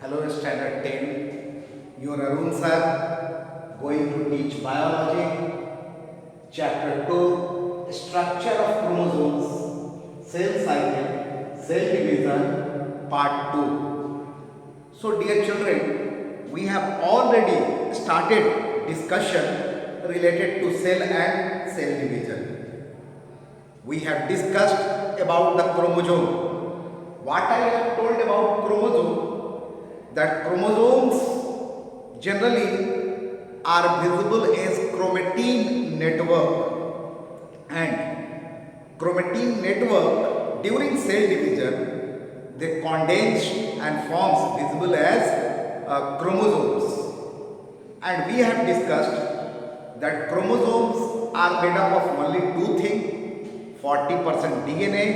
Hello, Standard 10. Your Arun sir going to teach biology, chapter 2, structure of chromosomes, cell cycle, cell division, part 2. So, dear children, we have already started discussion related to cell and cell division. We have discussed about the chromosome. What I have told about chromosome, that chromosomes generally are visible as chromatin network, and chromatin network during cell division they condense and forms visible as chromosomes. And we have discussed that chromosomes are made up of only two things, 40% DNA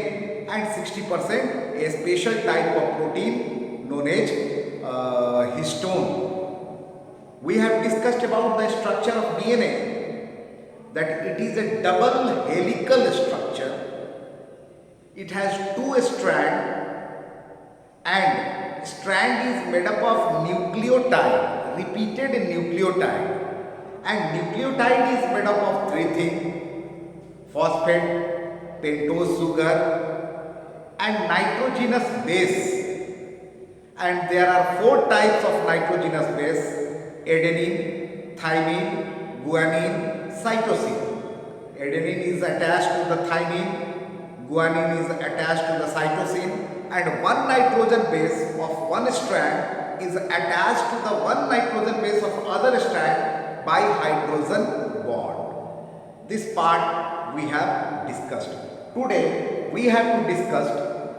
and 60% a special type of protein known as histone. We have discussed about the structure of DNA, that it is a double helical structure. It has two strands, and strand is made up of nucleotide, repeated nucleotide, and nucleotide is made up of three things: phosphate, pentose sugar, and nitrogenous base. And there are four types of nitrogenous base: adenine, thymine, guanine, cytosine. Adenine is attached to the thymine, guanine is attached to the cytosine, and one nitrogen base of one strand is attached to the one nitrogen base of other strand by hydrogen bond. This part we have discussed. Today we have to discuss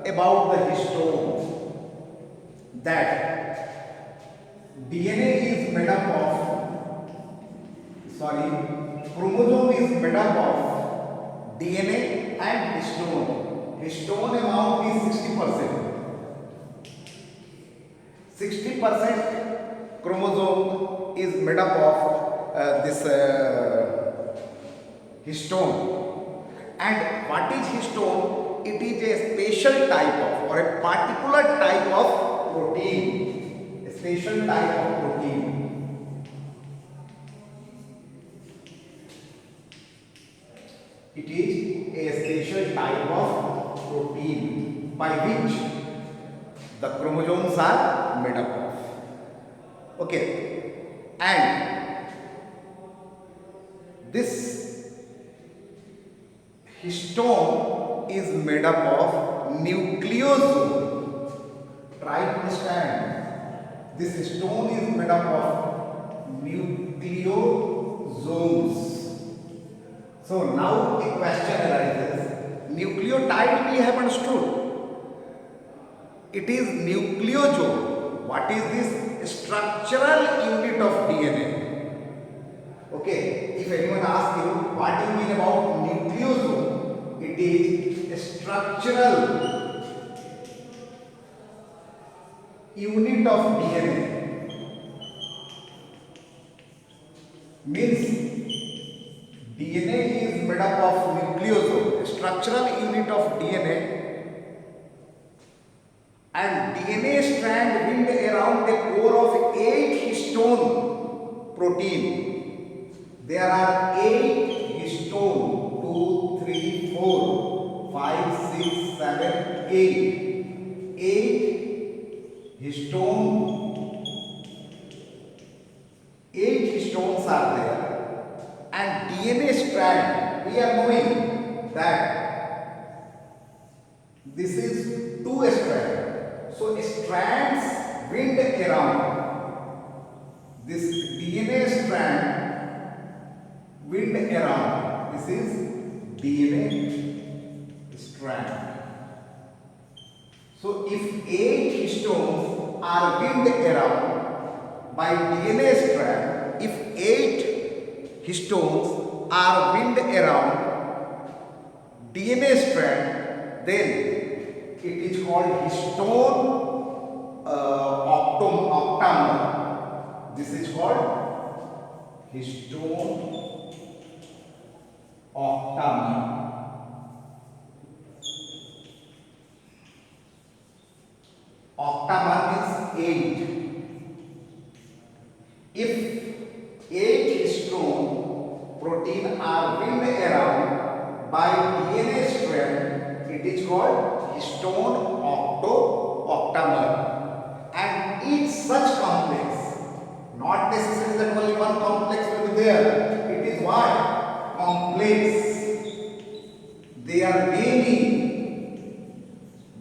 about the histone, that DNA is made up of, chromosome is made up of DNA and histone. Histone amount is 60%. 60% chromosome is made up of this histone. And what is histone? It is a special type of, or a particular type of protein, a special type of protein. It is a special type of protein by which the chromosomes are made up of. Okay, and this histone is made up of nucleosome. Try to understand. This histone is made up of nucleosomes. So now a question arises. Nucleotide we have understood. It is nucleosome. What is this? Structural unit of DNA. Okay. If anyone asks you what do you mean about nucleosome, it is a structural unit of DNA. Means DNA is made up of nucleosome, a structural unit of DNA, and DNA strand wind around the core of 8 histone protein. There are 8 histone, 2, 3, 4, 5, 6, 7, 8. 8 histone, 8 histones are there, and DNA strand, we are knowing that this is 2 strands. So strands wind around. This DNA strand wind around. This is DNA strand. So if 8 histones are wind around by DNA strand, if 8 histones are wind around DNA strand, then it is called histone octamer. This is called histone octamer. Octamer means 8. If 8 histone protein are wound around by DNA strand, it is called histone octamer. And each such complex, not necessarily that only one complex will be there. It is what? Complex. They are many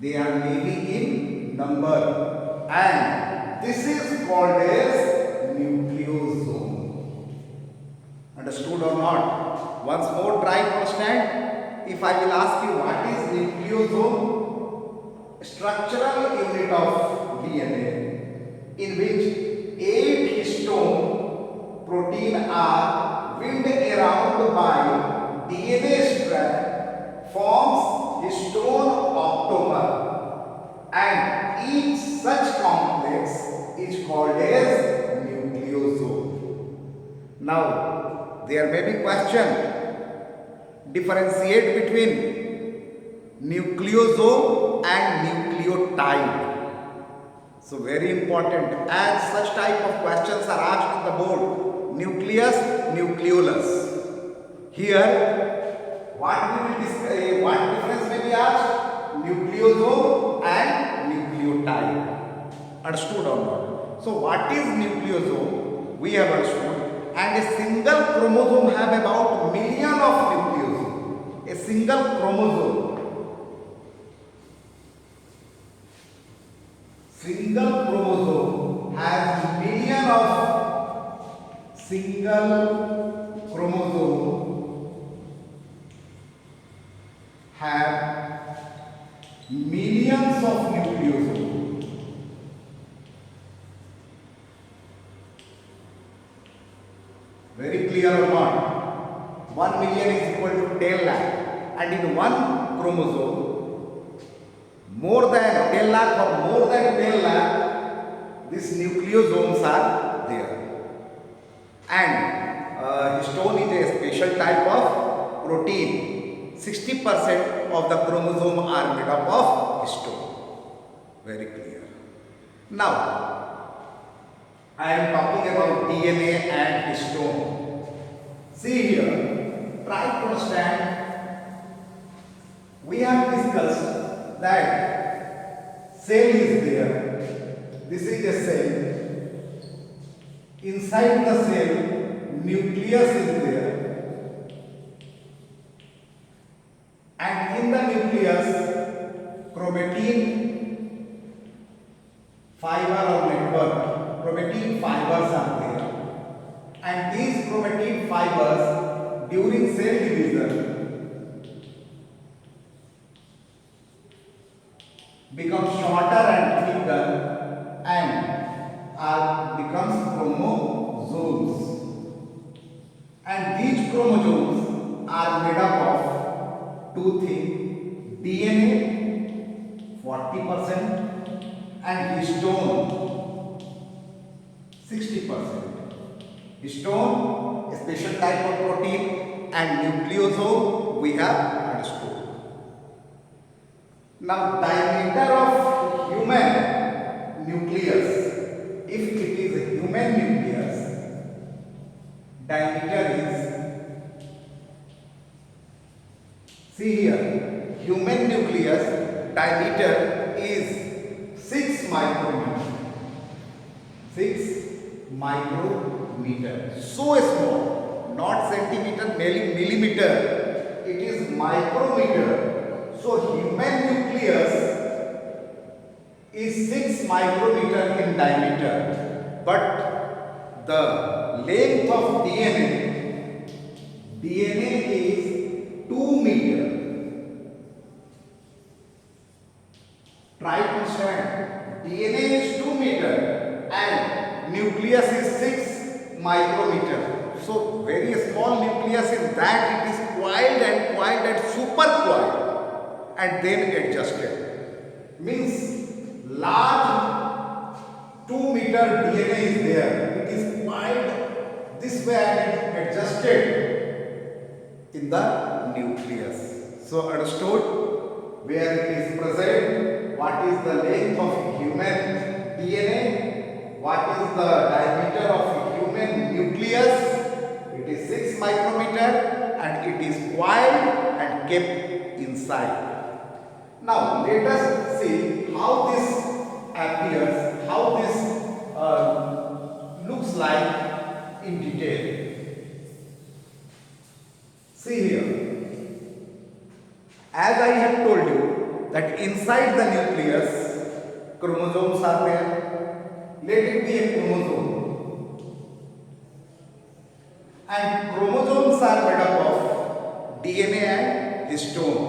in number, and this is called as nucleosome. Understood or not? Once more try to understand. If I will ask you what is nucleosome, structural unit of DNA in which 8 histone protein are wound around by DNA strand forms histone octamer, and each such complex is called as nucleosome. Now, there may be question. Differentiate between nucleosome and nucleotide. So very important, as such type of questions are asked on the board. Nucleus, nucleolus. Here, what difference may be asked? Nucleosome and nucleotide. Understood or not? So what is nucleosome? We have understood. And a single chromosome have about million of nucleosomes. A single chromosome. Single chromosome has million of single chromosome have millions of nucleosomes. Very clear or not? 1 million is equal to 10 lakh, and in one chromosome more than 10 lakh or more than 10 lakh, these nucleosomes are there. And histone is a special type of protein. 60% of the chromosome are made up of histone. Very clear. Now, I am talking about DNA and histone. See here, try to understand. We have discussed that cell is there. This is a cell. Inside the cell, nucleus is there. And in the nucleus, chromatin fiber or network, chromatin fibers are there. And these chromatin fibers during cell division become shorter and thicker and becomes chromosomes. And these chromosomes are made up of two things: DNA 40% and histone 60%. Histone, a special type of protein, and nucleosome we have understood. Now, diameter of human nucleus, if it is a human nucleus, diameter is, see here, human nucleus diameter is 6 micrometer. 6 micrometer. So small, not centimeter, millimeter. It is micrometer. So human nucleus is 6 micrometer in diameter, but the length of DNA is 2 meter. Try to understand. DNA is 2 meter and nucleus is 6 micrometer. So very small nucleus is that it is coiled and super coiled and then adjusted. Means large 2 meter DNA is there. It is coiled this way and adjusted in the nucleus. So understood where it is present, what is the length of human DNA the diameter of a human nucleus. It is 6 micrometer and it is coiled and kept inside. Now let us see how this appears, how this looks like in detail. See here, as I have told you that inside the nucleus chromosomes are there. Let it be a chromosome, and chromosomes are made up of DNA and histone.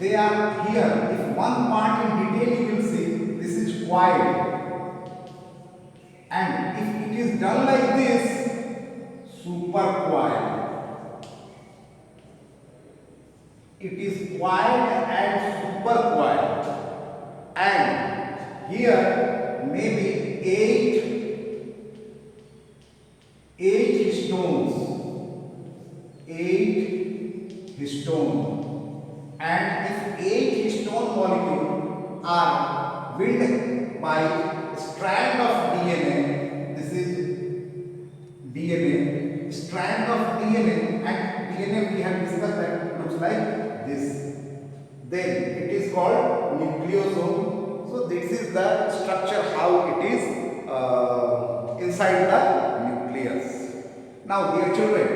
They are here. If one part in detail you will see, this is coiled, and if it is done like this, super coiled. It is coiled and super coiled, and here maybe eight histone, and if 8 histone molecule are wind by strand of DNA, this is DNA, strand of DNA, and DNA we have discussed that looks like this. Then it is called nucleosome. So this is the structure how it is inside the nucleus. Now dear children,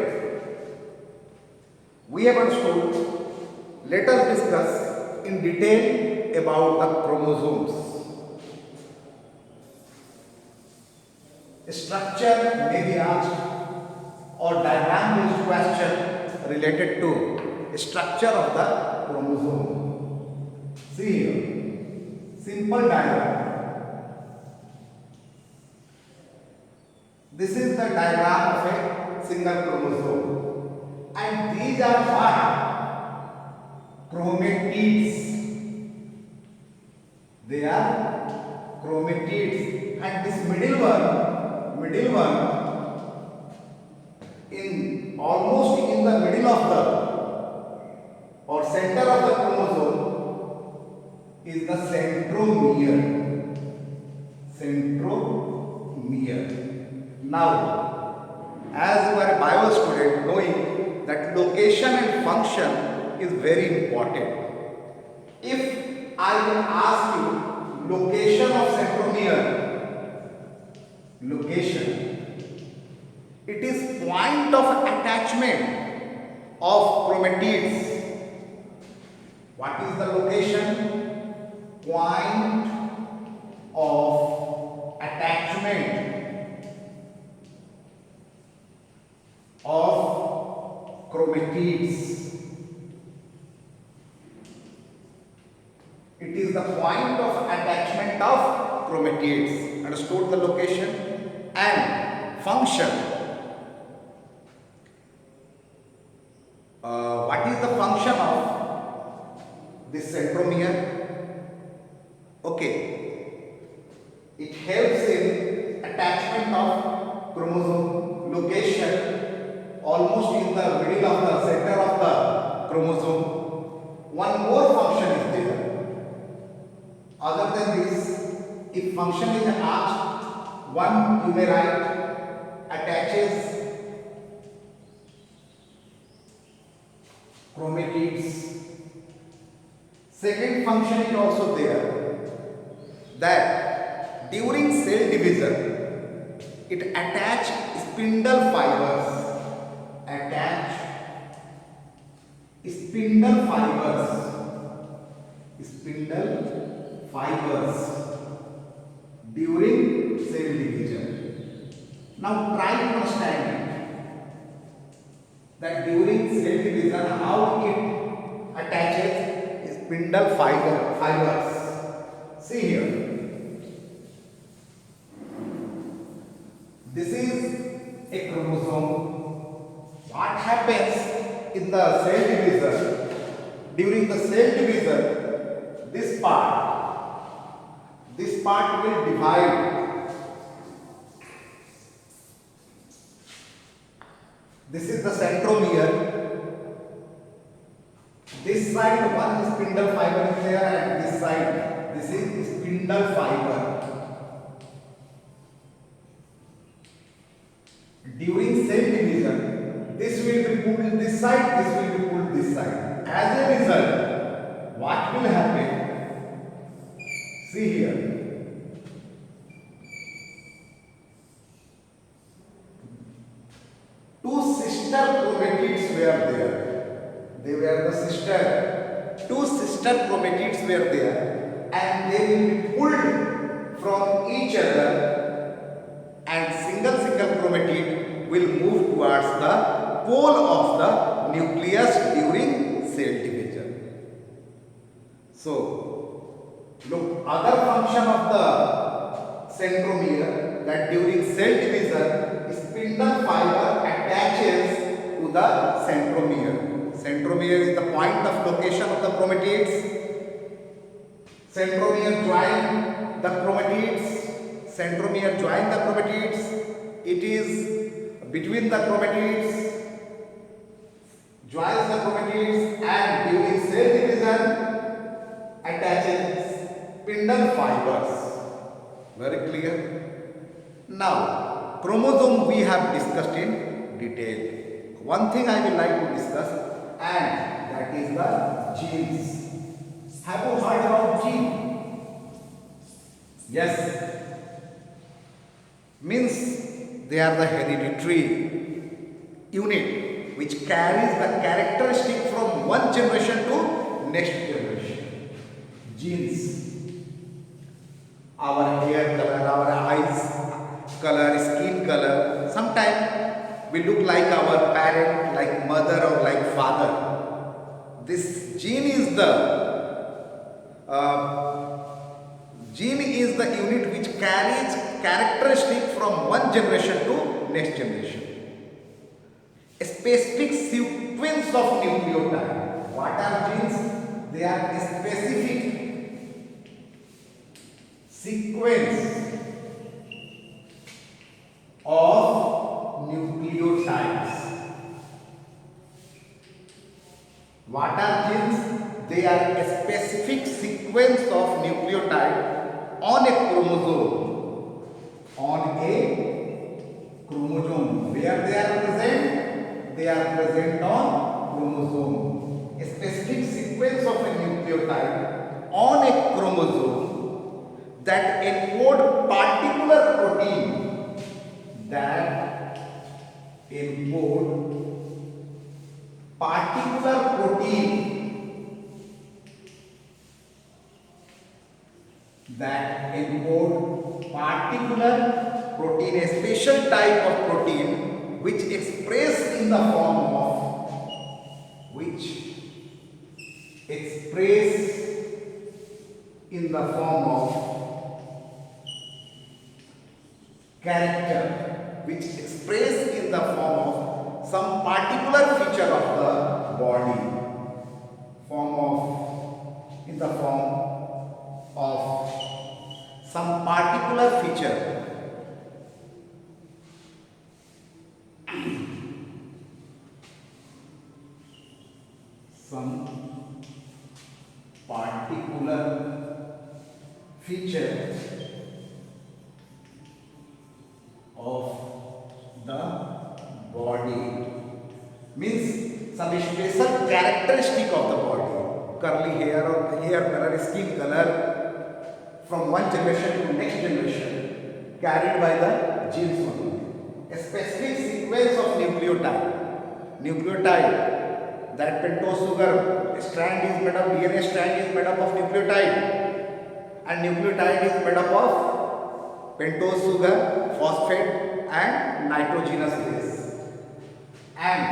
we have understood. Let us discuss in detail about the chromosomes. Structure may be asked or diagram based question related to structure of the chromosome. See here, simple diagram. This is the diagram of a single chromosome, and these are what? Chromatids. They are chromatids, and this middle one in almost in the middle of the or center of the chromosome is the centromere. Now, as you are a bio student, knowing that location and function is very important. If I will ask you location of centromere, it is point of attachment of chromatids. What is the location? Point of attachment of chromatids. It is the point of attachment of chromatids. Understood the location? And function. What is the function of this centromere? Okay. It helps in attachment of chromosome location almost in the middle of the center of the chromosome. One more function is there. Other than this, if function is asked, one you may write attaches chromatids. Second function is also there, that during cell division it attach spindle fibers. Spindle fibers during cell division. Now try to understand it, that during cell division how it attaches spindle fibers. See here, this is a chromosome. What happens in the cell division? During the cell division, this part will divide. This is the centromere. This side one spindle fiber is there, and this side this is spindle fiber. During cell division, this will be pulled this side, this will be pulled this side. As a result, what will happen? See here. Two sister chromatids were there. They were the sister. Two sister chromatids were there, and they will be pulled from each other, and single chromatid will move towards the pole of the nucleus during cell division. So, look, other function of the centromere, that during cell division, spindle fiber attaches to the centromere. Centromere is the point of location of the chromatids. Centromere join the chromatids. Centromere join the chromatids. It is between the chromatids, joins the chromatids, and during cell division attaches spindle fibers. Very clear? Now, chromosome we have discussed in detail. One thing I will like to discuss, and that is the genes. Have you heard about gene? Yes. Means they are the hereditary unit which carries the characteristic from one generation to next generation. Genes. Our hair color, our eyes color, skin color. Sometimes we look like our parent, like mother or like father. This gene is the unit which carries characteristic from one generation to next generation. A specific sequence of nucleotide. What are genes? They are a specific sequence of nucleotides. What are genes? They are a specific sequence of nucleotide on a chromosome. On a chromosome. Where they are present? They are present on chromosome. A specific sequence of a nucleotide on a chromosome that encode particular protein, that encode particular protein, that encode particular protein, a special type of protein which express in the form of character, which express in the form of some particular feature of the body, in the form of some particular feature. Some particular feature of the body, means some special characteristic of the body, curly hair or hair color, skin color, from one generation to next generation, carried by the genes only. A specific sequence of nucleotide. That pentose sugar strand is made up, DNA strand is made up of nucleotide, and nucleotide is made up of pentose sugar, phosphate, and nitrogenous base. And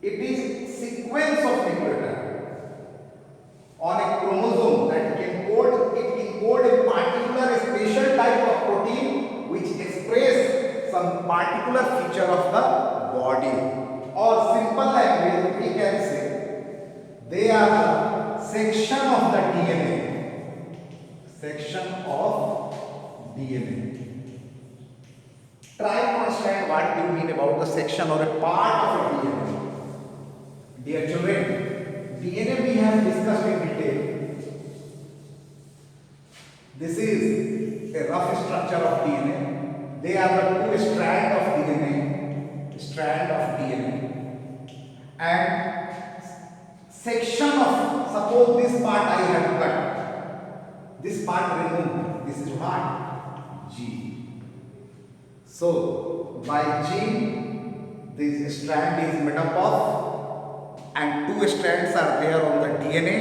it is sequence of nucleotide on a chromosome that encode a particular special type of protein which express some particular feature of the body. Or simple language, we can say they are the section of the DNA. Section of DNA. Try to understand what do you mean about the section or a part of a DNA. Dear children, DNA we have discussed in detail. This is a rough structure of DNA. They are the two strands of DNA, and section of, suppose this part I have cut, this part removed, this is what? G. So by G, this strand is made up of, and two strands are there on the DNA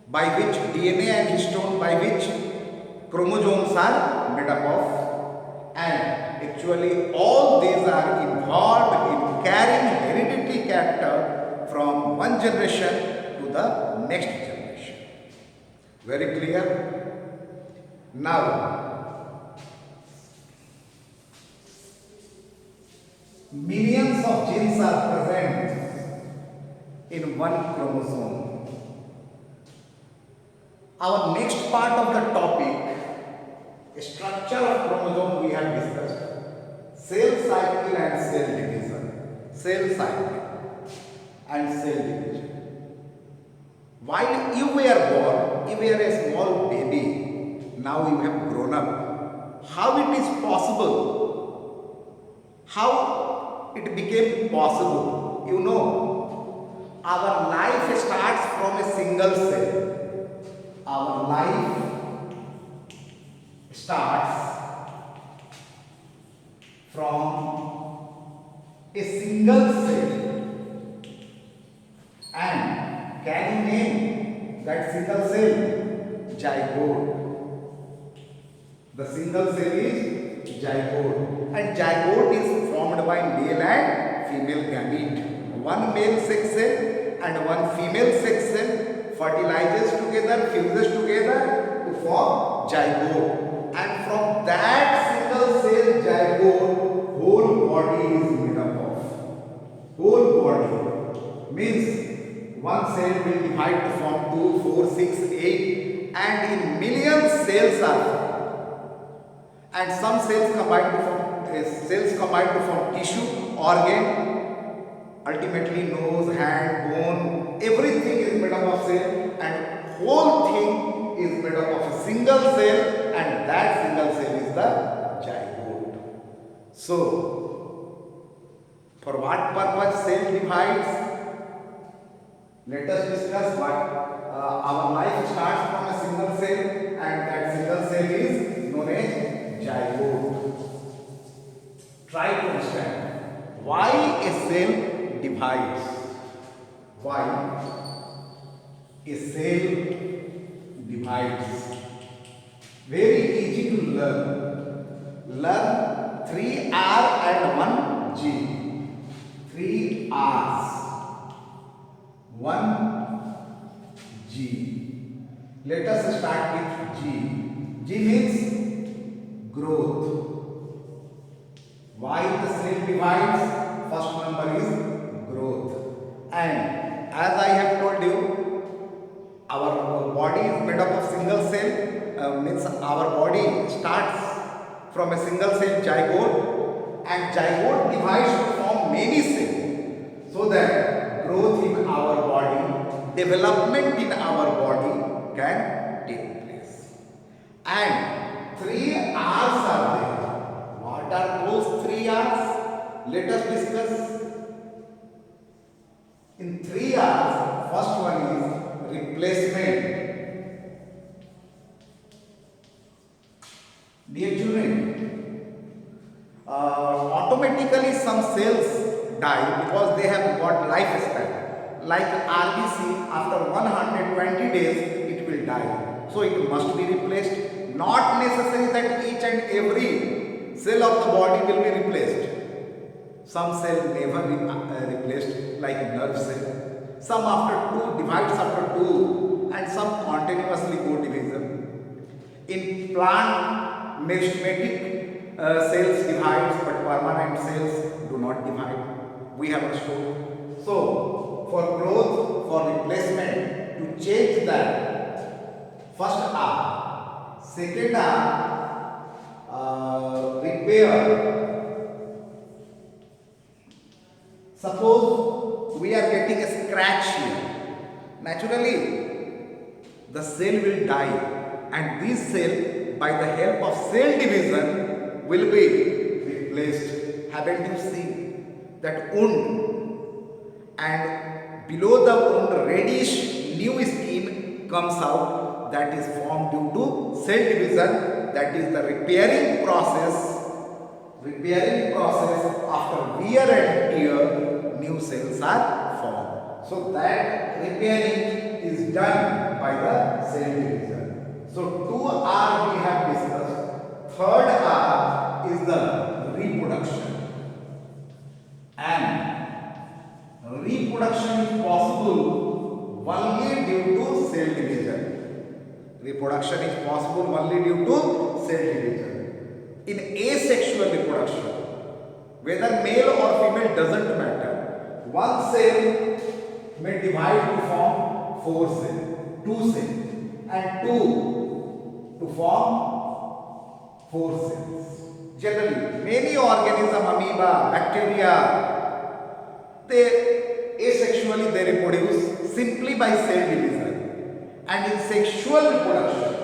by which DNA and histone by which chromosomes are made up of, and actually all these are involved in carrying hereditary character from one generation to the next generation. Very clear? Now, millions of genes are present in one chromosome. Our next part of the topic, structure of chromosome, we have discussed. Cell cycle and cell division. Cell cycle and cell division. While you were born, you were a small baby. Now you have grown up. How it is possible? How it became possible? You know, our life starts from a single cell. Our life starts from a single cell, and can you name that single cell? Zygote. The single cell is zygote, and zygote is formed by male and female gamete. One male sex cell and one female sex cell fertilizes together, fuses together to form zygote, and from that single cell zygote, whole body is made up of. Whole body means one cell will divide to form 2, 4, 6, 8, and in millions cells are formed. And some cells combine to form tissue, organ, ultimately nose, hand, bone, everything is made up of cell, and whole thing is made up of a single cell, and that single cell is the zygote. So, for what purpose cell divides? Let us discuss what our life starts from a single cell, and that single cell is known as zygote. Try to understand why a cell divides. Why a cell divides? Very easy to learn. Learn 3 R and 1 G. 3 R's, 1 G. Let us start with G. G means growth. Why the cell divides? First number is growth. And as I have told you, our body is made up of single cell, means our body starts from a single cell zygote, and zygote divides to form many cells, so that growth in our body, development in our body can take place. And 3 R's are there. What are those 3 R's? Let us discuss. In 3 R's, first one is replacement. Dear children, automatically some cells die because they have got lifespan. Like RBC, after 120 days it will die. So it must be replaced. Not necessary that each and every cell of the body will be replaced. Some cell never replaced, like nerve cell. Some after 2 divides after 2, and some continuously go division. In plant, meristematic cells divides, but permanent cells do not divide. We have understood. So, for growth, for replacement, to change that, first R, second R, repair. Suppose we are getting a scratch here. Naturally, the cell will die, and this cell by the help of cell division will be replaced. Haven't you seen that wound, and below the wound reddish new skin comes out, that is formed due to cell division, that is the repairing process. After wear and tear, new cells are formed. So that repairing is done by the cell division. So 2R we have discussed. Third R is the reproduction. And reproduction is possible only due to cell division. Reproduction is possible only due to cell division. In asexual reproduction, whether male or female doesn't matter, one cell may divide to form 4 cells, 2 cells, and 2 to form 4 cells. Generally, many organisms, amoeba, bacteria, they asexually they reproduce simply by cell division. And in sexual reproduction,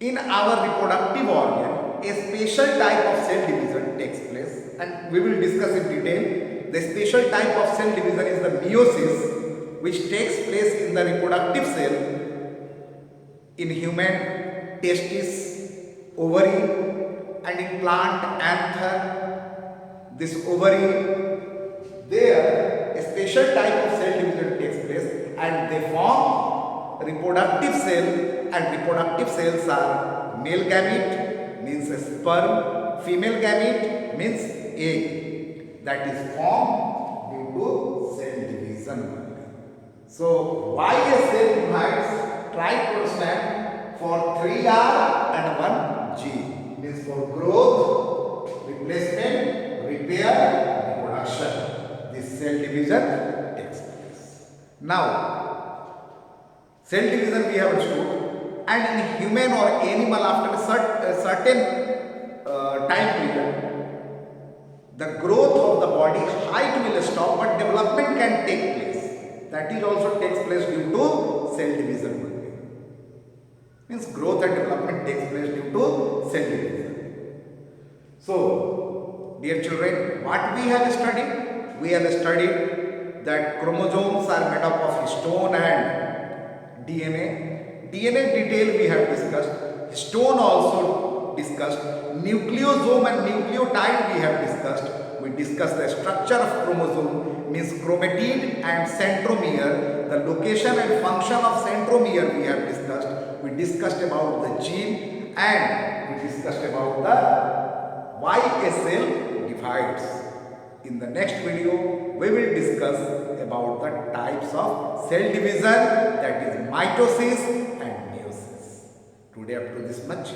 in our reproductive organ, a special type of cell division takes place, and we will discuss in detail. The special type of cell division is the meiosis, which takes place in the reproductive cell. In human, testis, ovary, and in plant, anther, this ovary, there a special type of cell division takes place, and they form reproductive cell. And reproductive cells are male gamete means a sperm, female gamete means egg, that is formed due to cell division. So why a cell divides? Try to understand. For 3R and 1G means for growth, replacement, repair, reproduction. This cell division takes place. Now, cell division we have understood. And in human or animal, after a certain time period, the growth of the body height will stop, but development can take place. That is also takes place due to cell division. Means growth and development takes place due to cell division. So, dear children, what we have studied? We have studied that chromosomes are made up of histone and DNA. DNA detail we have discussed, histone also discussed, nucleosome and nucleotide we have discussed. We discussed the structure of chromosome, means chromatid and centromere, the location and function of centromere we have discussed. We discussed about the gene, and we discussed about the why a cell divides. In the next video, we will discuss about the types of cell division, that is mitosis and meiosis. Today up to this much.